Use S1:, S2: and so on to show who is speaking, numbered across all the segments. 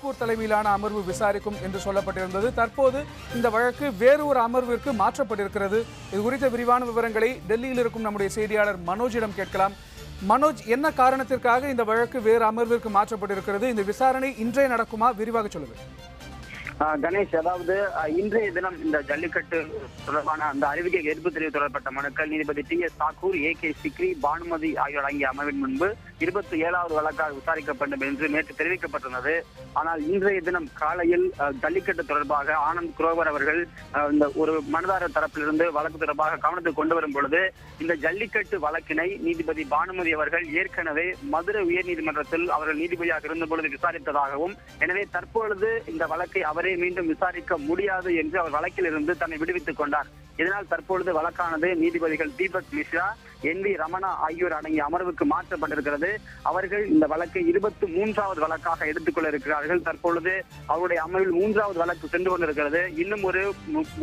S1: தாக்கூர் தலைமையிலான அமர்வு விசாரிக்கும் என்று சொல்லப்பட்டிருந்தது. தற்போது இந்த வழக்கு வேறு ஒரு அமர்விற்கு மாற்றப்பட்டிருக்கிறது. இது குறித்த விரிவான விவரங்களை டெல்லியில் இருக்கும் நம்முடைய செய்தியாளர் மனோஜிடம் கேட்கலாம். மனோஜ், என்ன காரணத்திற்காக இந்த வழக்கு வேறு அமர்விற்கு மாற்றப்பட்டிருக்கிறது? இந்த விசாரணை இன்றே நடக்குமா? விரிவாக சொல்லுங்கள்.
S2: கணேஷ், அதாவது இன்றைய தினம் இந்த ஜல்லிக்கட்டு தொடர்பான அந்த அறிவிக்கை எதிர்ப்பு தெரிவித்து தொடரப்பட்ட மனுக்கள் நீதிபதி TS தாக்கூர், AK சிக்ரி, பானுமதி ஆகியோர் அடங்கிய அமர்வின் முன்பு 27வது வழக்காக விசாரிக்கப்படும் என்று நேற்று தெரிவிக்கப்பட்டுள்ளது. ஆனால் இன்றைய தினம் காலையில் ஜல்லிக்கட்டு தொடர்பாக ஆனந்த் குரோவர் அவர்கள் இந்த ஒரு மனுதாரர் தரப்பிலிருந்து வழக்கு தொடர்பாக கவனத்துக்கு கொண்டு வரும் பொழுது இந்த ஜல்லிக்கட்டு வழக்கினை நீதிபதி பானுமதி அவர்கள் ஏற்கனவே மதுரை உயர்நீதிமன்றத்தில் அவர்கள் நீதிபதியாக இருந்த பொழுது விசாரித்ததாகவும், எனவே தற்பொழுது இந்த வழக்கை அவரே மீண்டும் விசாரிக்க முடியாது என்று அவர் வழக்கில் இருந்து தன்னை விடுவித்துக் கொண்டார். இதனால் தற்பொழுது வழக்கானது நீதிபதிகள் தீபக் மிஸ்ரா, NV ரமணா ஆகியோர் அடங்கிய அமர்வுக்கு மாற்றப்பட்டிருக்கிறது. அவர்கள் இந்த வழக்கை 23வது வழக்காக எடுத்துக்கொள்ள இருக்கிறார்கள். தற்பொழுது அவருடைய அமர்வில் 3வது வழக்கு சென்று கொண்டிருக்கிறது. இன்னும்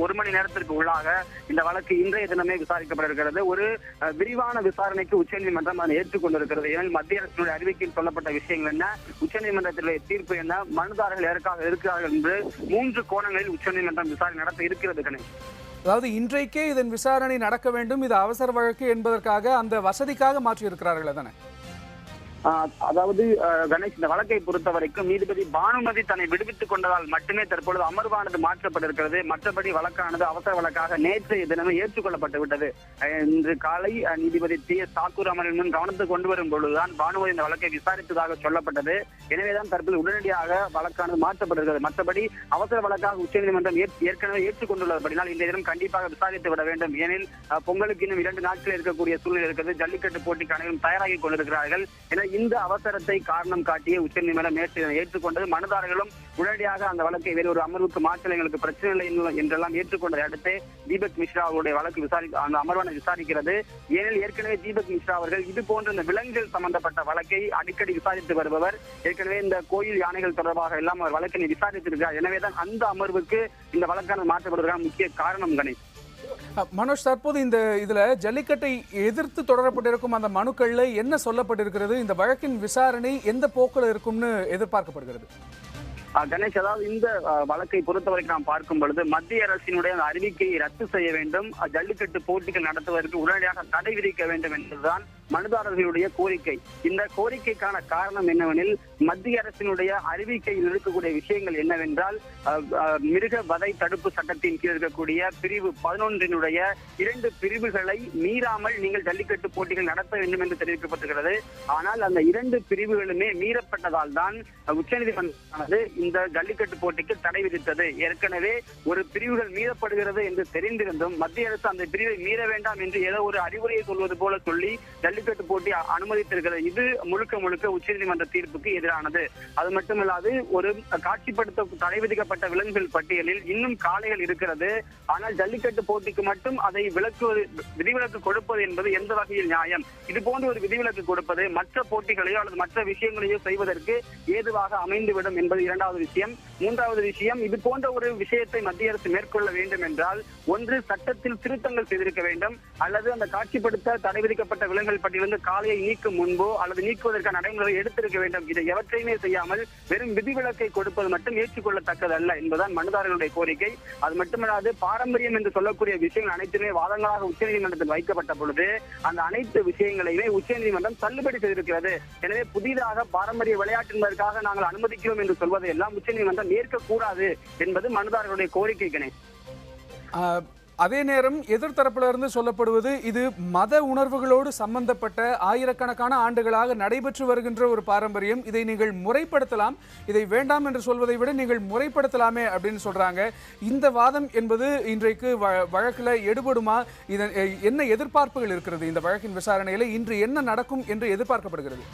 S2: ஒரு மணி நேரத்திற்கு உள்ளாக இந்த வழக்கு இன்றைய தினமே விசாரிக்கப்பட இருக்கிறது. ஒரு விரிவான விசாரணைக்கு உச்சநீதிமன்றம் அதை ஏற்றுக்கொண்டிருக்கிறது. ஏனெனில் மத்திய அரசினுடைய அறிவிக்கையில் சொல்லப்பட்ட விஷயங்கள் என்ன, உச்சநீதிமன்றத்தினுடைய தீர்ப்பு என்ன, மனுதாரர்கள் யாருக்காக இருக்கிறார்கள் என்று 3 கோணங்களில் உச்சநீதிமன்றம் விசாரணை நடத்த இருக்கிறது. கணேஷ்,
S1: அதாவது இன்றைக்கே இதன் விசாரணை நடக்க வேண்டும், இது அவசர வழக்கு என்பதற்காக அந்த வசதிக்காக மாற்றி இருக்கிறார்கள் தானே?
S2: அதாவது கணேஷ், இந்த வழக்கை பொறுத்த வரைக்கும் நீதிபதி பானுமதி தன்னை விடுவித்துக் கொண்டதால் மட்டுமே தற்பொழுது அமர்வானது மாற்றப்பட்டிருக்கிறது. மற்றபடி வழக்கானது அவசர வழக்காக நேற்றைய தினமே ஏற்றுக்கொள்ளப்பட்டு விட்டது. இன்று காலை நீதிபதி TS தாக்கூர் அமர்வின் முன் கவனத்துக்கு கொண்டு வரும் பொழுதுதான் பானுமதி இந்த வழக்கை விசாரித்ததாக சொல்லப்பட்டது. எனவேதான் தற்போது உடனடியாக வழக்கானது மாற்றப்பட்டிருக்கிறது. மற்றபடி அவசர வழக்காக உச்சநீதிமன்றம் ஏற்கனவே ஏற்றுக்கொண்டுள்ளபடினால் இந்த தினம் கண்டிப்பாக விசாரித்து விட வேண்டும். ஏனில் பொங்கலுக்கு இன்னும் 2 நாட்கள் இருக்கக்கூடிய சூழ்நிலை இருக்கிறது. ஜல்லிக்கட்டு போட்டிக்கு அனைவரும் தயாராகி கொண்டிருக்கிறார்கள். இந்த அவசரத்தை காரணம் காட்டிய உச்சநீதிமன்றம் நேற்று ஏற்றுக்கொண்டது. மனுதாரர்களும் உடனடியாக அந்த வழக்கை வேறு ஒரு அமர்வுக்கு மாற்ற எங்களுக்கு பிரச்சனை இல்லை என்றெல்லாம் ஏற்றுக்கொண்டதை அடுத்து தீபக் மிஸ்ரா அவருடைய வழக்கு அந்த அமர்வான விசாரிக்கிறது. ஏனெனில் ஏற்கனவே தீபக் மிஸ்ரா அவர்கள் இது போன்ற இந்த விலங்குகள் சம்பந்தப்பட்ட வழக்கை அடிக்கடி விசாரித்து வருபவர். ஏற்கனவே இந்த கோயில் யானைகள் தொடர்பாக எல்லாம் அவர் வழக்கினை விசாரித்திருக்கிறார். எனவேதான் அந்த அமர்வுக்கு இந்த வழக்கானது மாற்றப்படுவதற்கான முக்கிய காரணம். கணேஷ்,
S1: மனோஜ், தற்போது இதுல ஜல்லிக்கட்டை எதிர்த்து தொடரப்பட்டிருக்கும் அந்த மனுக்கள்ல என்ன சொல்லப்பட்டிருக்கிறது? இந்த வழக்கின் விசாரணை எந்த போக்கில் இருக்கும்னு எதிர்பார்க்கப்படுகிறது?
S2: கணேஷ், அதாவது இந்த வழக்கை பொறுத்தவரைக்கும் நாம் பார்க்கும் பொழுது மத்திய அரசினுடைய அந்த அறிவிக்கையை ரத்து செய்ய வேண்டும், ஜல்லிக்கட்டு போட்டிகள் நடத்துவதற்கு உடனடியாக தடை விதிக்க வேண்டும் என்பதுதான் மனுதாரர்களுடைய கோரிக்கை. இந்த கோரிக்கைக்கான காரணம் என்னவெனில் மத்திய அரசினுடைய அறிவிக்கையில் இருக்கக்கூடிய விஷயங்கள் என்னவென்றால் மிருக வதை தடுப்பு சட்டத்தின் கீழ் இருக்கக்கூடிய பிரிவு 11னுடைய 2 பிரிவுகளை மீறாமல் நீங்கள் ஜல்லிக்கட்டு போட்டிகள் நடத்த வேண்டும் என்று தெரிவிக்கப்பட்டிருக்கிறது. ஆனால் அந்த 2 பிரிவுகளுமே மீறப்பட்டதால் தான் உச்சநீதிமன்றமானது இந்த ஜல்லிக்கட்டு போட்டிக்கு தடை விதித்தது. ஏற்கனவே ஒரு பிரிவுகள் மீறப்படுகிறது என்று தெரிந்திருந்தும் மத்திய அரசு அந்த பிரிவை மீற வேண்டாம் என்று ஏதோ ஒரு அறிவுரையை சொல்வது போல சொல்லி ஜல்லிக்கட்டு போட்டி அனுமதித்திருக்கிறது. இது முழுக்க முழுக்க உச்சநீதிமன்ற தீர்ப்புக்கு எதிரானது. அது மட்டுமல்லாது ஒரு காட்சிப்படுத்த தடை விதிக்கப்பட்ட விலங்குகள் பட்டியலில் இன்னும் காளைகள் இருக்கிறது. ஆனால் ஜல்லிக்கட்டு போட்டிக்கு மட்டும் அதை விதிவிலக்கு கொடுப்பது என்பது எந்த வகையில் நியாயம்? இது போன்ற ஒரு விதிவிலக்கு கொடுப்பது மற்ற போட்டிகளையோ அல்லது மற்ற விஷயங்களையோ செய்வதற்கு ஏதுவாக அமைந்துவிடும் என்பது 2வது விஷயம். 3வது விஷயம், இது போன்ற ஒரு விஷயத்தை மத்திய அரசு மேற்கொள்ள வேண்டும் என்றால் ஒன்று சட்டத்தில் திருத்தங்கள் செய்திருக்க வேண்டும், அல்லது அந்த காட்சிப்படுத்த தடை விதிக்கப்பட்ட விலங்குகள் பட்டியலிருந்து காளையை நீக்கும் முன்போ அல்லது நீக்குவதற்கான நடைமுறை எடுத்திருக்க வேண்டும். இதை எவற்றையுமே செய்யாமல் வெறும் விதிவிலக்கை கொடுப்பது மட்டும் ஏற்றுக்கொள்ளத்தக்கதல்ல என்பதுதான் மனுதாரர்களுடைய கோரிக்கை. அது மட்டுமல்லாது பாரம்பரியம் என்று சொல்லக்கூடிய விஷயங்கள் அனைத்துமே வாதங்களாக உச்சநீதிமன்றத்தில் வைக்கப்பட்ட பொழுது அந்த அனைத்து விஷயங்களையுமே உச்சநீதிமன்றம் தள்ளுபடி செய்திருக்கிறது. எனவே புதிதாக பாரம்பரிய விளையாட்டு என்பதற்காக நாங்கள் அனுமதிக்கிறோம் என்று சொல்வதை எல்லாம் உச்சநீதிமன்றம் ஏற்கக்கூடாது என்பது மனுதாரர்களுடைய கோரிக்கை. கணேஷ்,
S1: அதே நேரம் எதிர்த்தரப்பிலிருந்து சொல்லப்படுவது இது மத உணர்வுகளோடு சம்பந்தப்பட்ட ஆயிரக்கணக்கான ஆண்டுகளாக நடைபெற்று வருகின்ற ஒரு பாரம்பரியம், இதை நீங்கள் முறைப்படுத்தலாம், இதை வேண்டாம் என்று சொல்வதை விட நீங்கள் முறைப்படுத்தலாமே அப்படின்னு சொல்றாங்க. இந்த வாதம் என்பது இன்றைக்கு வழக்கில் எடுபடுமா? இதன் என்ன எதிர்பார்ப்புகள் இருக்கிறது? இந்த வழக்கின் விசாரணையில் இன்று என்ன நடக்கும் என்று எதிர்பார்க்கப்படுகிறது?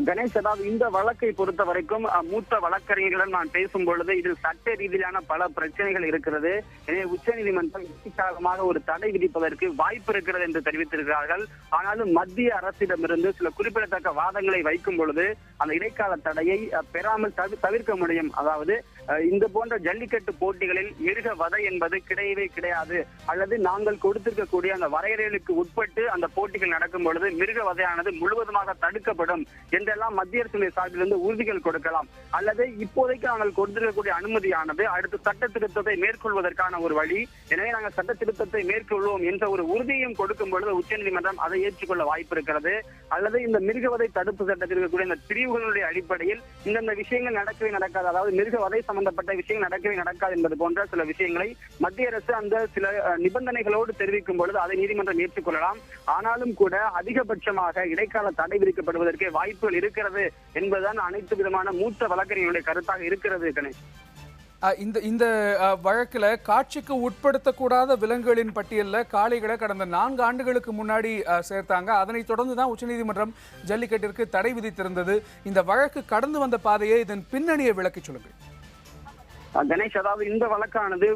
S2: கணேஷ், அதாவது இந்த வழக்கை பொறுத்த வரைக்கும் மூத்த வழக்கறிஞர்களுடன் நான் பேசும் பொழுது இதில் சட்ட ரீதியிலான பல பிரச்சனைகள் இருக்கிறது. எனவே உச்சநீதிமன்றம் காலமாக ஒரு தடை விதிப்பதற்கு வாய்ப்பு இருக்கிறது என்று தெரிவித்திருக்கிறார்கள். ஆனாலும் மத்திய அரசிடமிருந்து சில குறிப்பிடத்தக்க வாதங்களை வைக்கும் பொழுது அந்த இடைக்கால தடையை பெறாமல் தவிர்க்க முடியும். அதாவது இந்த போன்ற ஜல்லிக்கட்டு போட்டிகளில் மிருக வதை என்பது கிடையவே கிடையாது, அல்லது நாங்கள் கொடுத்திருக்கக்கூடிய அந்த வரையறைகளுக்கு உட்பட்டு அந்த போட்டிகள் நடக்கும் பொழுது மிருக வதையானது முழுவதுமாக தடுக்கப்படும் என்றெல்லாம் மத்திய அரசுடைய சார்பிலிருந்து உறுதிகள் கொடுக்கலாம். அல்லது இப்போதைக்கு நாங்கள் கொடுத்திருக்கக்கூடிய அனுமதியானது அடுத்த சட்ட திருத்தத்தை மேற்கொள்வதற்கான ஒரு வழி, எனவே நாங்கள் சட்ட திருத்தத்தை மேற்கொள்வோம் என்ற ஒரு உறுதியும் கொடுக்கும் பொழுது உச்சநீதிமன்றம் அதை ஏற்றுக்கொள்ள வாய்ப்பு இருக்கிறது. அல்லது இந்த மிருகவதை தடுப்பு சட்டத்தில் இருக்கக்கூடிய இந்த பிரிவுகளுடைய அடிப்படையில் இந்தந்த விஷயங்கள் நடக்கவே நடக்காது, அதாவது மிருகவதை சம்பந்தப்பட்ட விஷயங்கள் நடக்கவே நடக்காது என்பது போன்ற சில விஷயங்களை மத்திய அரசு அந்த சில நிபந்தனைகளோடு தெரிவிக்கும் பொழுது அதை நீதிமன்றம் ஏற்றுக்கொள்ளலாம். ஆனாலும் கூட அதிகபட்சமாக இடைக்கால தடை விதிக்கப்படுவதற்கு வாய்ப்புகள் இருக்கிறது என்பதுதான் அனைத்து விதமான மூத்த வழக்கறிஞர்களுடைய கருத்தாக இருக்கிறது. கணேஷ்,
S1: இந்த வழக்குல காட்சிக்கு உட்படுத்தக்கூடாத விலங்குகளின் பட்டியல்ல காளைகளை கடந்த 4 ஆண்டுகளுக்கு முன்னாடி சேர்த்தாங்க. அதனைத் தொடர்ந்துதான் உச்சநீதிமன்றம் ஜல்லிக்கட்டிற்கு தடை விதித்திருந்தது. இந்த வழக்கு கடந்து வந்த பாதையை இதன் பின்னணியை விளக்கி சொல்லுங்கள்.
S2: கணேஷ், அதாவது இந்த வழக்கானது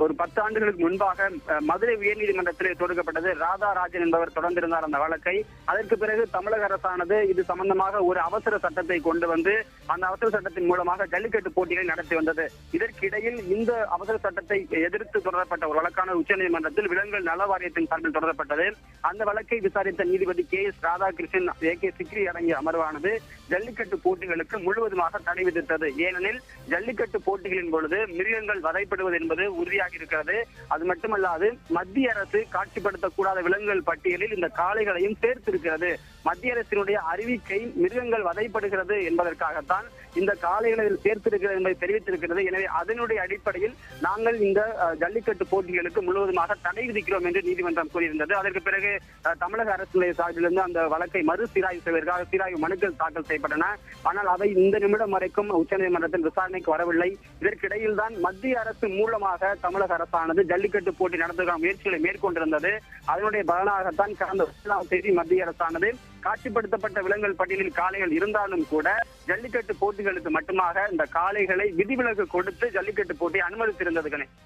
S2: ஒரு 10 ஆண்டுகளுக்கு முன்பாக மதுரை உயர்நீதிமன்றத்திலே தொடுக்கப்பட்டது. ராதாராஜன் என்பவர் தொடர்ந்திருந்தார் அந்த வழக்கை. அதற்கு பிறகு தமிழக அரசானது இது சம்பந்தமாக ஒரு அவசர சட்டத்தை கொண்டு வந்து அந்த அவசர சட்டத்தின் மூலமாக ஜல்லிக்கட்டு போட்டிகளை நடத்தி வந்தது. இதற்கிடையில் இந்த அவசர சட்டத்தை எதிர்த்து தொடரப்பட்ட ஒரு வழக்கான உச்சநீதிமன்றத்தில் விலங்குகள் நல வாரியத்தின் சார்பில் தொடரப்பட்டது. அந்த வழக்கை விசாரித்த நீதிபதி KS ராதாகிருஷ்ணன், AK சிக்ரி அடங்கிய அமர்வானது ஜல்லிக்கட்டு போட்டிகளுக்கு முழுவதுமாக தடை விதித்தது. ஏனெனில் ஜல்லிக்கட்டு போட்டிகளின் பொழுது மிருகங்கள் வதைப்படுவது என்பது உறுதியாக இருக்கிறது. அது மட்டுமல்லாது மத்திய அரசு காட்சிப்படுத்தக்கூடாத விலங்குகள் பட்டியலில் இந்த காளைகளையும் சேர்த்திருக்கிறது. மத்திய அரசினுடைய அறிவிக்கை மிருகங்கள் வதைப்படுகிறது என்பதற்காகத்தான் இந்த காளைகளை சேர்த்திருக்கிறது என்பதை தெரிவித்திருக்கிறது. எனவே அதனுடைய அடிப்படையில் நாங்கள் இந்த ஜல்லிக்கட்டு போட்டிகளுக்கு முழுவதுமாக தடை விதிக்கிறோம் என்று நீதிமன்றம் கூறியிருந்தது. அதற்கு பிறகு தமிழக அரசுடைய சார்பிலிருந்து அந்த வழக்கை மறுசீராய்வு செய்வதற்காக சீராய்வு மனுக்கள் தாக்கல் செய்யப்பட்டன. ஆனால் அவை இந்த நிமிடம் வரைக்கும் உச்சநீதிமன்றத்தில் விசாரணைக்கு வரவில்லை. இதற்கிடையில் தான் மத்திய அரசு மூலமாக தமிழக அரசானது ஜல்லிக்கட்டு போட்டி நடத்துவதற்கான முயற்சிகளை மேற்கொண்டிருந்தது. அதனுடைய பலனாகத்தான் கடந்த 1ஆம் தேதி மத்திய அரசானது காட்சிப்படுத்தப்பட்ட விலங்குகள் பட்டியலில் காளைகள் இருந்தாலும் கூட ஜல்லிக்கட்டு போட்டிகளுக்கு மட்டுமாக இந்த காளைகளை விதிவிலக்கு கொடுத்து ஜல்லிக்கட்டு போட்டி அனுமதித்திருந்தது. கணேஷ்.